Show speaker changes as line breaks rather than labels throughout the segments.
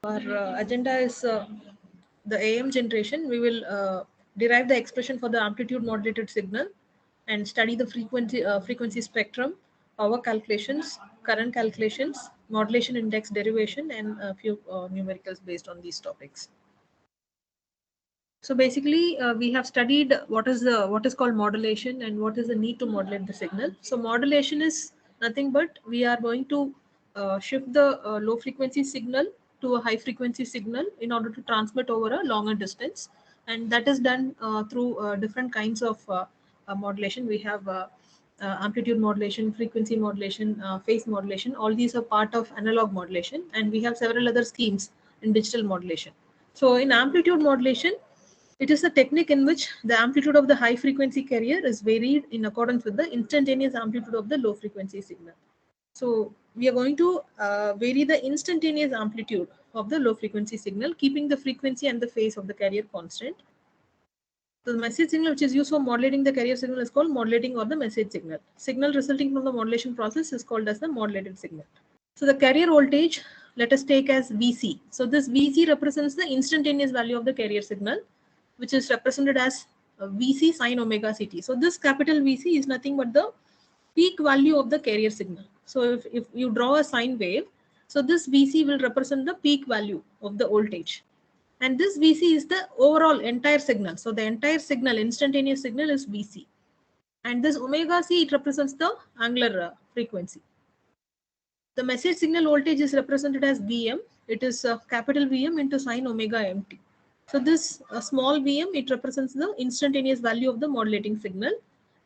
our agenda is the AM generation. We will derive the expression for the amplitude modulated signal and study the frequency spectrum, power calculations, current calculations, modulation index derivation, and a few numericals based on these topics. So basically, we have studied what is called modulation and what is the need to modulate the signal. So modulation is nothing but we are going to shift the low frequency signal to a high frequency signal in order to transmit over a longer distance, and that is done through different kinds of modulation. We have amplitude modulation, frequency modulation, phase modulation. All these are part of analog modulation, and we have several other schemes in digital modulation. So in amplitude modulation, it is a technique in which the amplitude of the high frequency carrier is varied in accordance with the instantaneous amplitude of the low frequency signal. So we are going to vary the instantaneous amplitude of the low frequency signal, keeping the frequency and the phase of the carrier constant. So the message signal which is used for modulating the carrier signal is called modulating or the message signal. Signal resulting from the modulation process is called as the modulated signal. So the carrier voltage, let us take as VC. So this VC represents the instantaneous value of the carrier signal, which is represented as VC sine omega CT. So this capital VC is nothing but the peak value of the carrier signal. So if you draw a sine wave, so this VC will represent the peak value of the voltage. And this VC is the overall entire signal. So the entire signal, instantaneous signal, is VC. And this omega C, it represents the angular frequency. The message signal voltage is represented as Vm. It is capital Vm into sine omega mt. So this small Vm, it represents the instantaneous value of the modulating signal.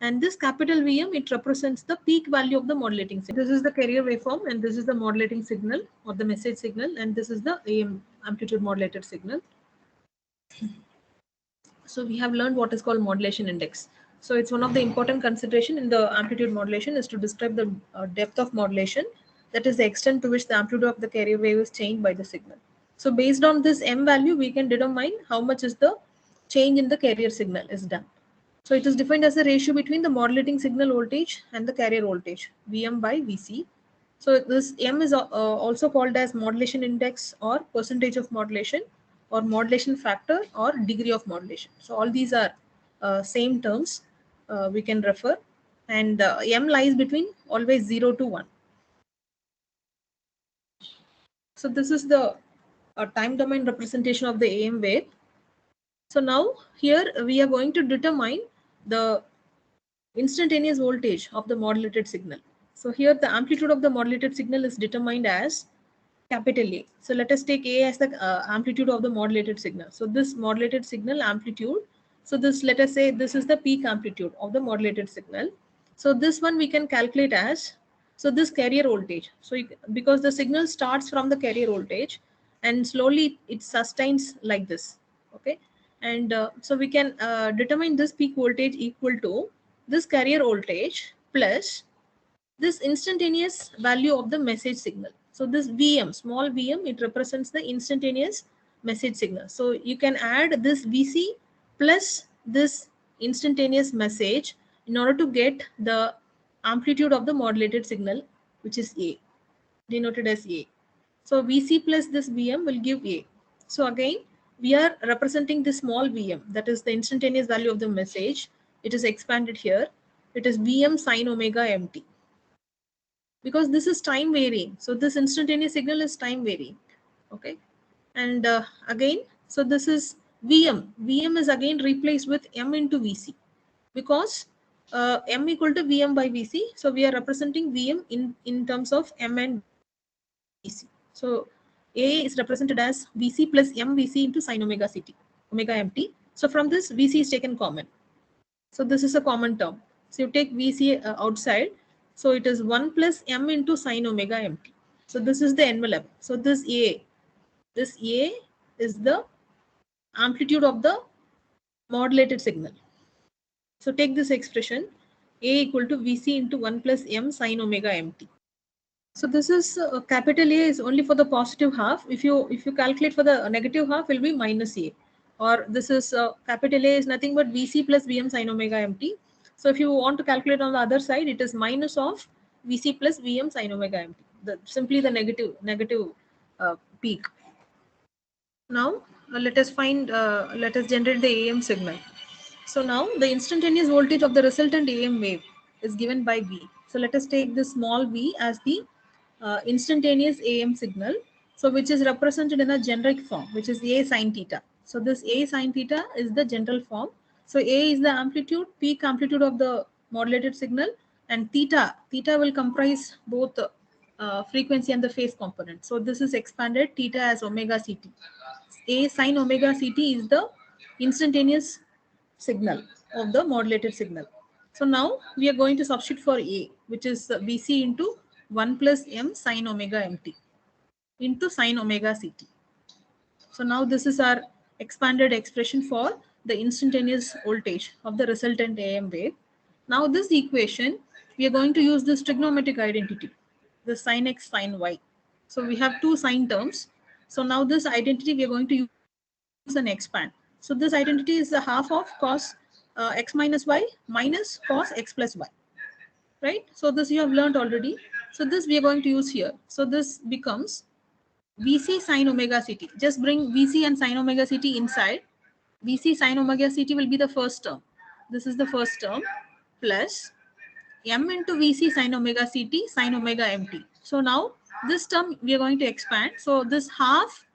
And this capital Vm, it represents the peak value of the modulating signal. This is the carrier waveform, and this is the modulating signal or the message signal, and this is the AM amplitude modulated signal. So we have learned what is called modulation index. So it's one of the important consideration in the amplitude modulation is to describe the depth of modulation, that is the extent to which the amplitude of the carrier wave is changed by the signal. So based on this M value, we can determine how much is the change in the carrier signal is done. So it is defined as the ratio between the modulating signal voltage and the carrier voltage, Vm by Vc. So this M is also called as modulation index or percentage of modulation or modulation factor or degree of modulation. So all these are same terms we can refer, and M lies between always 0 to 1. So this is the time domain representation of the AM wave. So now here we are going to determine the instantaneous voltage of the modulated signal. So here the amplitude of the modulated signal is determined as capital A. So let us take A as the amplitude of the modulated signal. So this modulated signal amplitude, so this, let us say this is the peak amplitude of the modulated signal. So this one we can calculate as, so this carrier voltage. So because the signal starts from the carrier voltage and slowly it sustains like this. Okay. And so we can determine this peak voltage equal to this carrier voltage plus this instantaneous value of the message signal. So this Vm, small Vm, it represents the instantaneous message signal. So you can add this Vc plus this instantaneous message in order to get the amplitude of the modulated signal, which is A, denoted as A. So Vc plus this Vm will give A. So again, we are representing the small Vm, that is the instantaneous value of the message. It is expanded here. It is Vm sine omega mt. Because this is time varying. So this instantaneous signal is time varying. Okay. And again, so this is Vm. Vm is again replaced with M into Vc because M equal to Vm by Vc. So we are representing Vm in terms of M and Vc. So A is represented as Vc plus MVc into sine omega ct, omega mt. So from this Vc is taken common. So this is a common term. So you take Vc outside. So it is 1 plus M into sine omega mt. So this is the envelope. So this A is the amplitude of the modulated signal. So take this expression A equal to Vc into 1 plus M sine omega mt. So this is capital A is only for the positive half. If you calculate for the negative half, it will be minus A. Or this is capital A is nothing but Vc plus Vm sine omega mt. So if you want to calculate on the other side, it is minus of Vc plus Vm sine omega mt. Simply the negative peak. Now let us generate the AM signal. So now the instantaneous voltage of the resultant AM wave is given by V. So let us take this small v as the instantaneous AM signal. So which is represented in a generic form, which is A sine theta. So this A sine theta is the general form. So A is the amplitude, peak amplitude of the modulated signal, and theta will comprise both frequency and the phase component. So this is expanded theta as omega ct. A sine omega ct is the instantaneous signal of the modulated signal. So now we are going to substitute for A, which is Vc into 1 plus m sine omega mt into sine omega ct. So now this is our expanded expression for the instantaneous voltage of the resultant AM wave. Now this equation, we are going to use this trigonometric identity, the sin x, sin y. So we have two sine terms. So now this identity we are going to use and expand. So this identity is the half of cos x minus y minus cos x plus y, right? So this you have learned already. So this we are going to use here. So this becomes Vc sin omega ct. Just bring Vc and sin omega ct inside. Vc sin omega ct will be the first term. This is the first term plus m into Vc sin omega ct sin omega mt. So now this term we are going to expand. So this half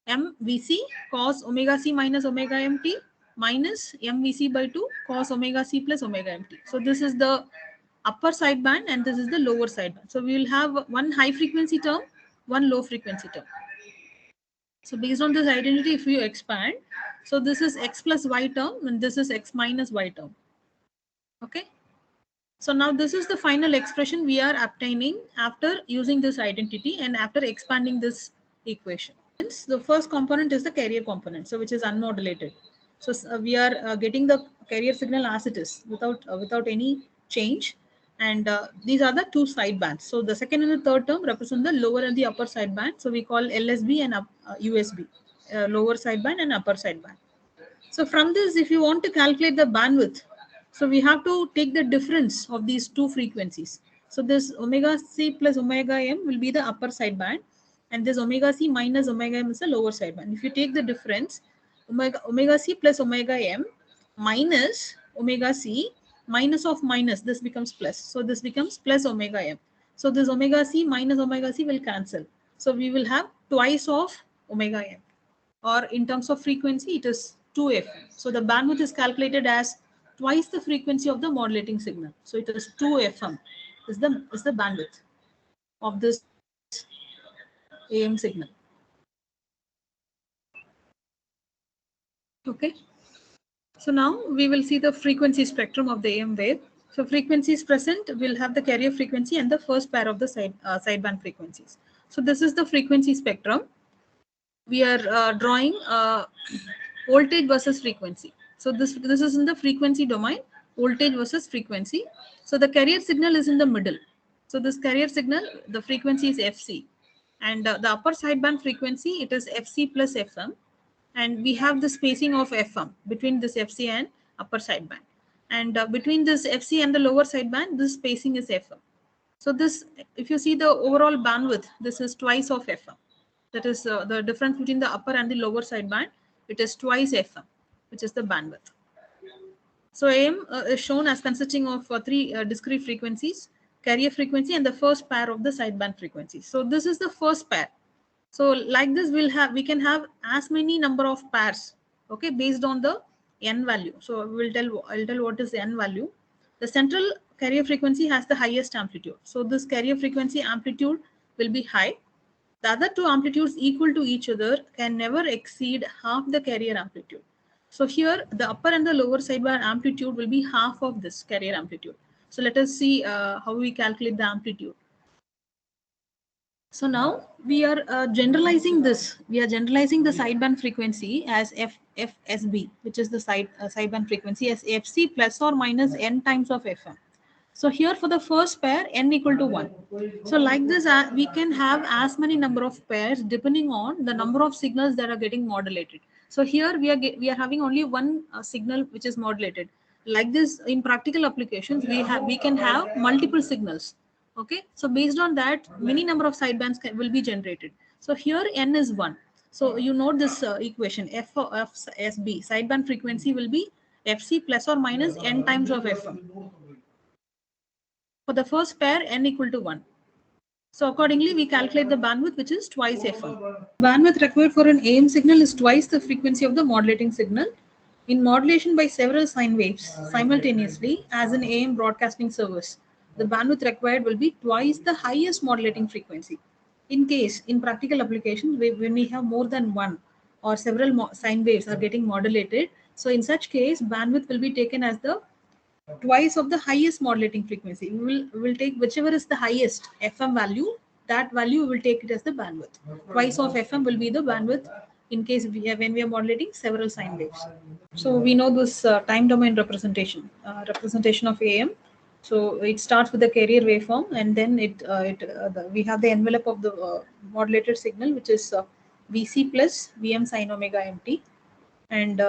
mvc cos omega c minus omega mt minus mvc by 2 cos omega c plus omega mt. So this is the upper sideband and this is the lower sideband. So we will have one high frequency term, one low frequency term. So based on this identity, if you expand, so this is x plus y term and this is x minus y term. Okay. So now this is the final expression we are obtaining after using this identity and after expanding this equation. The first component is the carrier component, so which is unmodulated. So we are getting the carrier signal as it is without any change. And these are the two side bands. So the second and the third term represent the lower and the upper side band. So we call LSB and USB, lower side band and upper side band. So from this, if you want to calculate the bandwidth, so we have to take the difference of these two frequencies. So this omega c plus omega m will be the upper sideband, and this omega c minus omega m is the lower sideband. If you take the difference, omega c plus omega m minus omega c minus of minus, this becomes plus. So this becomes plus omega m. So this omega c minus omega c will cancel. So we will have twice of omega m, or in terms of frequency, it is 2f. So the bandwidth is calculated as twice the frequency of the modulating signal. So it is 2fm is the bandwidth of this AM signal. Okay. So now we will see the frequency spectrum of the AM wave. So frequencies present will have the carrier frequency and the first pair of the sideband frequencies. So this is the frequency spectrum. We are drawing voltage versus frequency. So this is in the frequency domain, voltage versus frequency. So the carrier signal is in the middle. So this carrier signal, the frequency is FC, and the upper sideband frequency, it is FC plus FM, and we have the spacing of FM between this FC and upper sideband, and between this FC and the lower sideband, this spacing is FM. So this, if you see the overall bandwidth, this is twice of FM. That is the difference between the upper and the lower sideband. It is twice FM, which is the bandwidth. So AM is shown as consisting of three discrete frequencies: carrier frequency and the first pair of the sideband frequencies. So this is the first pair. So like this, we can have as many number of pairs, okay, based on the n value. So I'll tell what is the n value. The central carrier frequency has the highest amplitude. So this carrier frequency amplitude will be high. The other two amplitudes equal to each other can never exceed half the carrier amplitude. So here the upper and the lower sideband amplitude will be half of this carrier amplitude. So let us see how we calculate the amplitude. So now we are generalizing this. We are generalizing the sideband frequency as FSB, which is the sideband frequency, as FC plus or minus n times of FM. So here for the first pair, n equal to 1. So like this, we can have as many number of pairs depending on the number of signals that are getting modulated. So here we are having only one signal which is modulated. Like this, in practical applications, we can have multiple signals. Okay, so based on that, many number of sidebands will be generated. So here n is 1. So you note this equation f of SB, sideband frequency will be FC plus or minus n times of FM. For the first pair, n equal to 1. So accordingly, we calculate the bandwidth, which is twice FM. Bandwidth required for an AM signal is twice the frequency of the modulating signal. In modulation by several sine waves simultaneously, as in AM broadcasting service, the bandwidth required will be twice the highest modulating frequency. In case, in practical applications, when we have more than one or several sine waves are getting modulated, so in such case, bandwidth will be taken as the twice of the highest modulating frequency. We will take whichever is the highest FM value, that value we will take it as the bandwidth. Twice of FM will be the bandwidth in case when we are modulating several sine waves. So we know this time domain representation of AM. So it starts with the carrier waveform, and then we have the envelope of the modulated signal, which is VC plus VM sin omega mt. And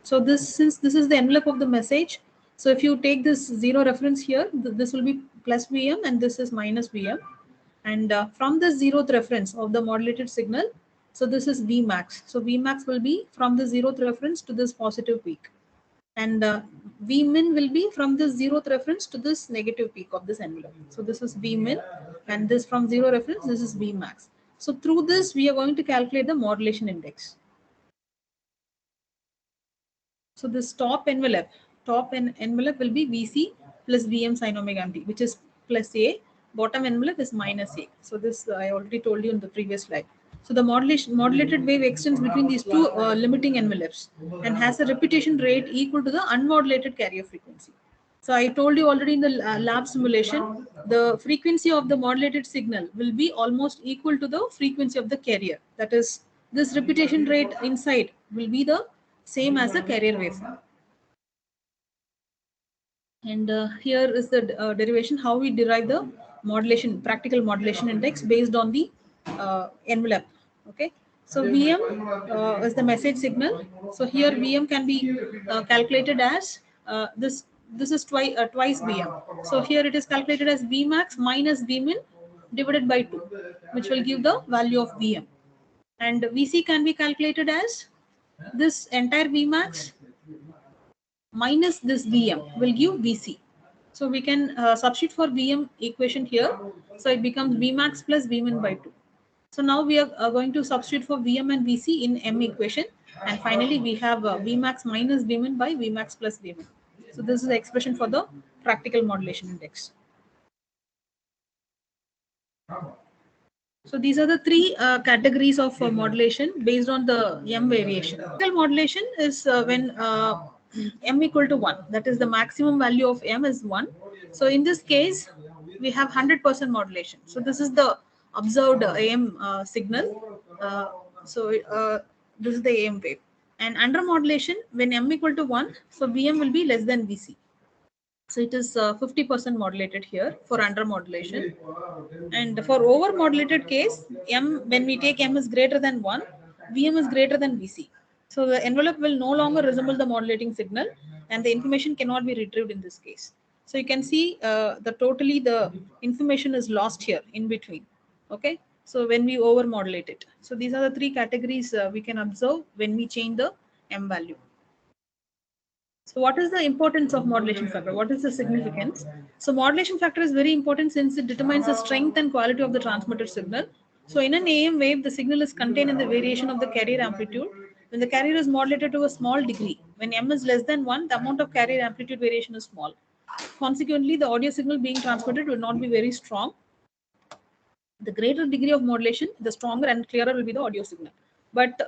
so this, since this is the envelope of the message, so if you take this zero reference here, this will be plus VM and this is minus VM. And from the zeroth reference of the modulated signal, so this is Vmax. So Vmax will be from the zeroth reference to this positive peak. And Vmin will be from the zeroth reference to this negative peak of this envelope. So this is Vmin, and this from zero reference, this is Vmax. So through this, we are going to calculate the modulation index. So this top envelope will be VC plus VM sin omega mt, which is plus A. Bottom envelope is minus A. So this I already told you in the previous slide. So the modulated wave extends between these two limiting envelopes and has a repetition rate equal to the unmodulated carrier frequency. So I told you already in the lab simulation, the frequency of the modulated signal will be almost equal to the frequency of the carrier. That is, this repetition rate inside will be the same as the carrier waveform. And here is the derivation, how we derive the practical modulation index based on the envelope. Okay. So VM is the message signal. So here VM can be calculated as this. This is twice VM. So here it is calculated as Vmax minus Vmin divided by 2, which will give the value of VM. And VC can be calculated as this entire Vmax minus this Vm will give Vc. So we can substitute for Vm equation here. So it becomes Vmax plus Vmin by 2. So now we are going to substitute for Vm and Vc in M equation. And finally, we have Vmax minus Vmin by Vmax plus Vmin. So this is the expression for the practical modulation index. So these are the three categories of modulation based on the M variation. Practical modulation is when M equal to 1. That is, the maximum value of M is 1. So in this case, we have 100% modulation. So this is the observed AM signal. This is the AM wave. And under modulation, when M equal to 1, so VM will be less than VC. So it is 50% modulated here for under modulation. And for over modulated case, when we take M is greater than 1, VM is greater than VC. So the envelope will no longer resemble the modulating signal and the information cannot be retrieved in this case. So you can see the information is lost here in between. Okay. So when we over modulate it. So these are the three categories we can observe when we change the M value. So what is the importance of modulation factor? What is the significance? So modulation factor is very important since it determines the strength and quality of the transmitted signal. So in an AM wave, the signal is contained in the variation of the carrier amplitude. When the carrier is modulated to a small degree, when M is less than 1, the amount of carrier amplitude variation is small. Consequently, the audio signal being transmitted will not be very strong. The greater degree of modulation, the stronger and clearer will be the audio signal. But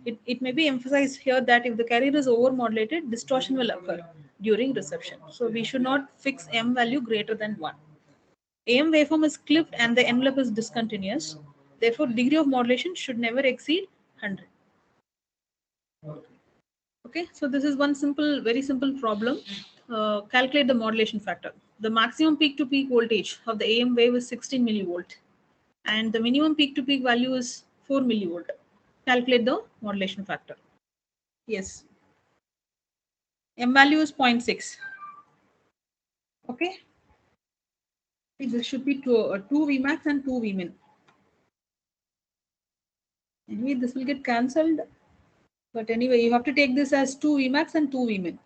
it may be emphasized here that if the carrier is over modulated, distortion will occur during reception. So we should not fix M value greater than 1. AM waveform is clipped and the envelope is discontinuous. Therefore, degree of modulation should never exceed 100. Okay, so this is one very simple problem. Calculate the modulation factor. The maximum peak-to-peak voltage of the AM wave is 16 millivolt. And the minimum peak-to-peak value is 4 millivolt. Calculate the modulation factor. Yes. M value is 0.6. Okay. This should be 2 Vmax and 2 Vmin. Anyway, this will get cancelled. But anyway, you have to take this as 2 Vmax and 2 Vmin.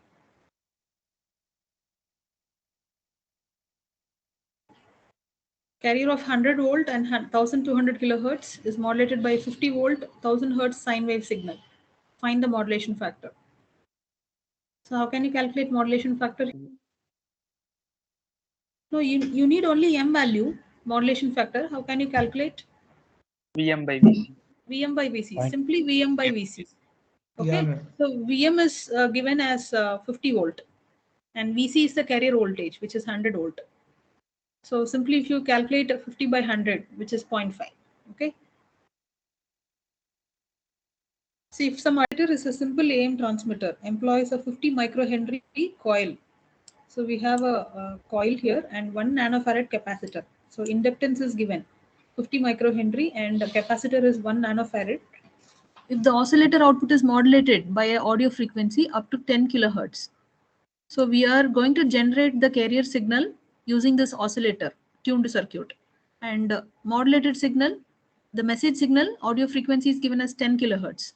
Carrier of 100 volt and 1200 kilohertz is modulated by 50 volt 1000 hertz sine wave signal. Find the modulation factor. So how can you calculate modulation factor? No, you need only m value, modulation factor. How can you calculate?
Vm by Vc.
Vm by Vc. Simply Vm by Vc. Okay.
Yeah,
so Vm is given as 50 volt and Vc is the carrier voltage, which is 100 volt. So simply if you calculate 50 by 100, which is 0.5. Okay. See, if some alternator is a simple AM transmitter, employs a 50 microhenry coil. So we have a coil here and 1 nanofarad capacitor. So inductance is given 50 microhenry and the capacitor is 1 nanofarad. If the oscillator output is modulated by an audio frequency up to 10 kilohertz, so we are going to generate the carrier signal using this oscillator tuned circuit and modulated signal, the message signal audio frequency is given as 10 kilohertz.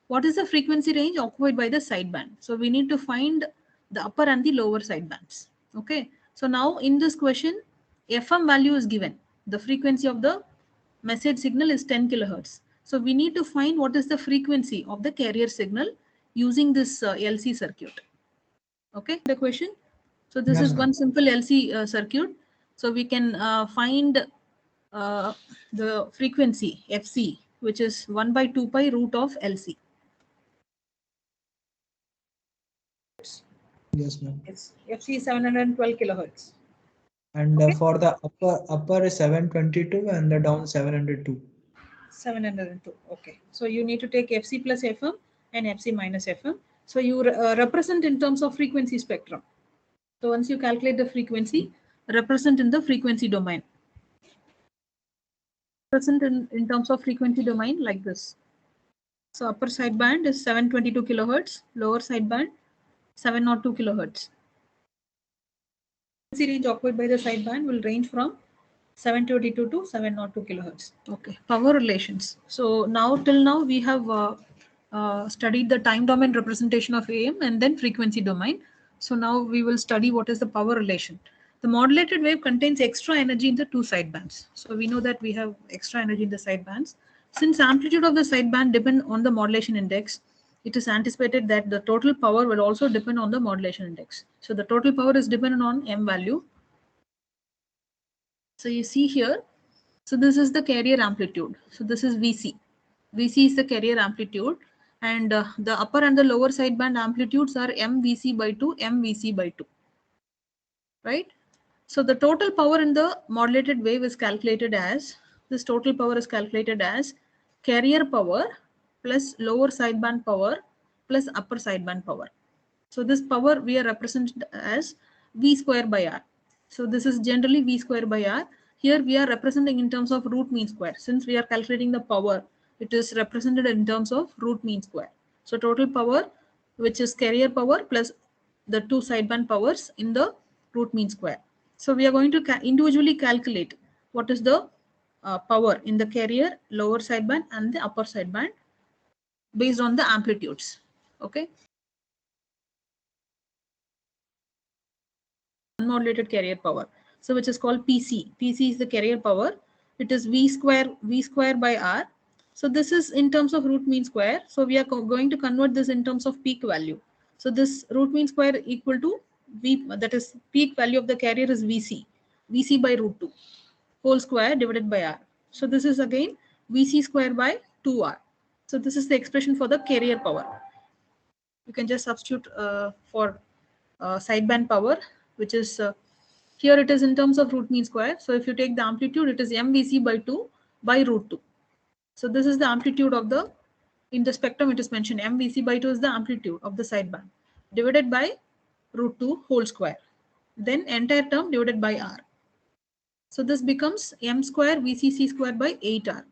What is the frequency range occupied by the sideband? So we need to find the upper and the lower sidebands. Okay. So now in this question, FM value is given. The frequency of the message signal is 10 kilohertz. So we need to find what is the frequency of the carrier signal using this LC circuit. Okay, the question. So this is one simple LC circuit. So we can find the frequency FC, which is 1 by 2 pi root of LC.
Yes, ma'am.
Yes, FC is 712 kilohertz.
And
Okay.
For the upper is 722 and the down 702.
702. Okay. So you need to take FC plus FM and FC minus FM. So you represent in terms of frequency spectrum. So once you calculate the frequency, represent in the frequency domain. Present in terms of frequency domain like this. So upper sideband is 722 kilohertz, lower sideband 702 kilohertz. Frequency range occupied by the sideband will range from 722 to 702 kilohertz. Okay, power relations. So now till now we have studied the time domain representation of AM and then frequency domain. So now we will study what is the power relation. The modulated wave contains extra energy in the two sidebands. So we know that we have extra energy in the sidebands. Since amplitude of the sideband depend on the modulation index, it is anticipated that the total power will also depend on the modulation index. So the total power is dependent on M value. So you see here, so this is the carrier amplitude. So this is VC. VC is the carrier amplitude and the upper and the lower sideband amplitudes are MVC by 2, MVC by 2. Right? So the total power in the modulated wave is calculated as, this total power is calculated as carrier power plus lower sideband power plus upper sideband power. So this power we are represented as V square by R. So this is generally V square by R. Here we are representing in terms of root mean square. Since we are calculating the power, it is represented in terms of root mean square. So total power, which is carrier power plus the two sideband powers in the root mean square. So we are going to individually calculate what is the power in the carrier, lower sideband and the upper sideband based on the amplitudes. Okay. Unmodulated carrier power. So which is called PC. PC is the carrier power. It is V square by R. So this is in terms of root mean square. So we are going to convert this in terms of peak value. So this root mean square equal to V, that is peak value of the carrier is VC. VC by root 2 whole square divided by R. So this is again VC square by 2R. So this is the expression for the carrier power. You can just substitute for sideband power, which is here it is in terms of root mean square. So if you take the amplitude, it is MVC by 2 by root 2. So this is the amplitude of the, in the spectrum it is mentioned MVC by 2 is the amplitude of the sideband divided by root 2 whole square. Then entire term divided by R. So this becomes M square VCC square by 8R.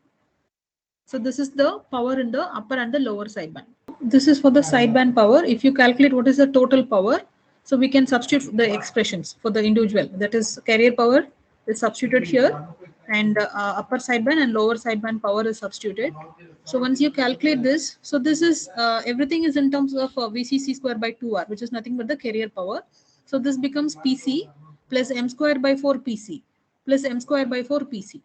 So this is the power in the upper and the lower sideband. This is for the sideband power. If you calculate what is the total power, so we can substitute the expressions for the individual. That is carrier power is substituted here and upper sideband and lower sideband power is substituted. So once you calculate this, so this is everything is in terms of VCC square by 2R, which is nothing but the carrier power. So this becomes PC plus M square by 4 PC plus M square by 4 PC.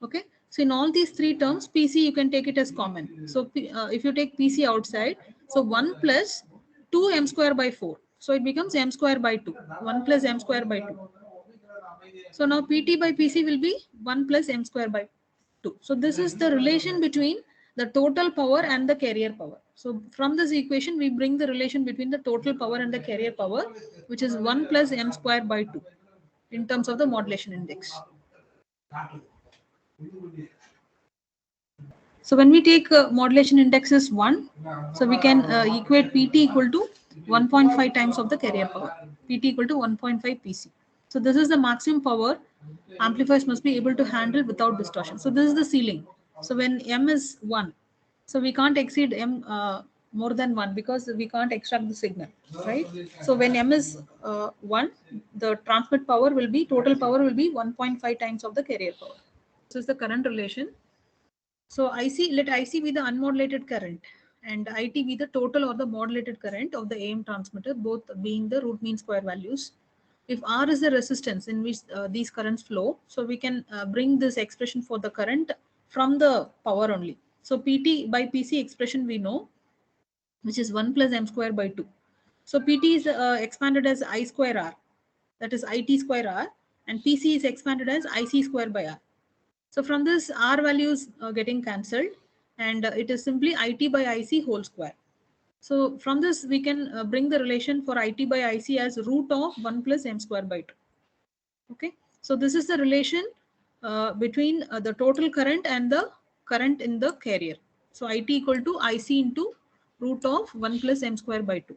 Okay. So in all these three terms, PC you can take it as common. So if you take PC outside, so 1 plus 2 M square by 4. So it becomes M square by 2. 1 plus M square by 2. So now PT by PC will be 1 plus M square by 2. So this is the relation between the total power and the carrier power. So from this equation, we bring the relation between the total power and the carrier power, which is 1 plus M square by 2 in terms of the modulation index. So when we take modulation index is 1, so we can equate PT equal to 1.5 times of the carrier power. PT equal to 1.5 PC. So this is the maximum power amplifiers must be able to handle without distortion. So this is the ceiling. So when M is 1, so we can't exceed M more than 1 because we can't extract the signal, right? So when M is 1, the transmit power will be, total power will be 1.5 times of the carrier power. This is the current relation. So IC, let IC be the unmodulated current and IT be the total or the modulated current of the AM transmitter, both being the root mean square values. If R is the resistance in which these currents flow, so we can bring this expression for the current from the power only. So PT by PC expression we know, which is 1 plus M square by 2. So PT is expanded as I square R, that is IT square R, and PC is expanded as IC square by R. So from this, R values getting cancelled, and it is simply IT by IC whole square. So from this, we can bring the relation for IT by IC as root of 1 plus M square by 2. Okay. So this is the relation between the total current and the current in the carrier. So IT equal to IC into root of 1 plus M square by 2.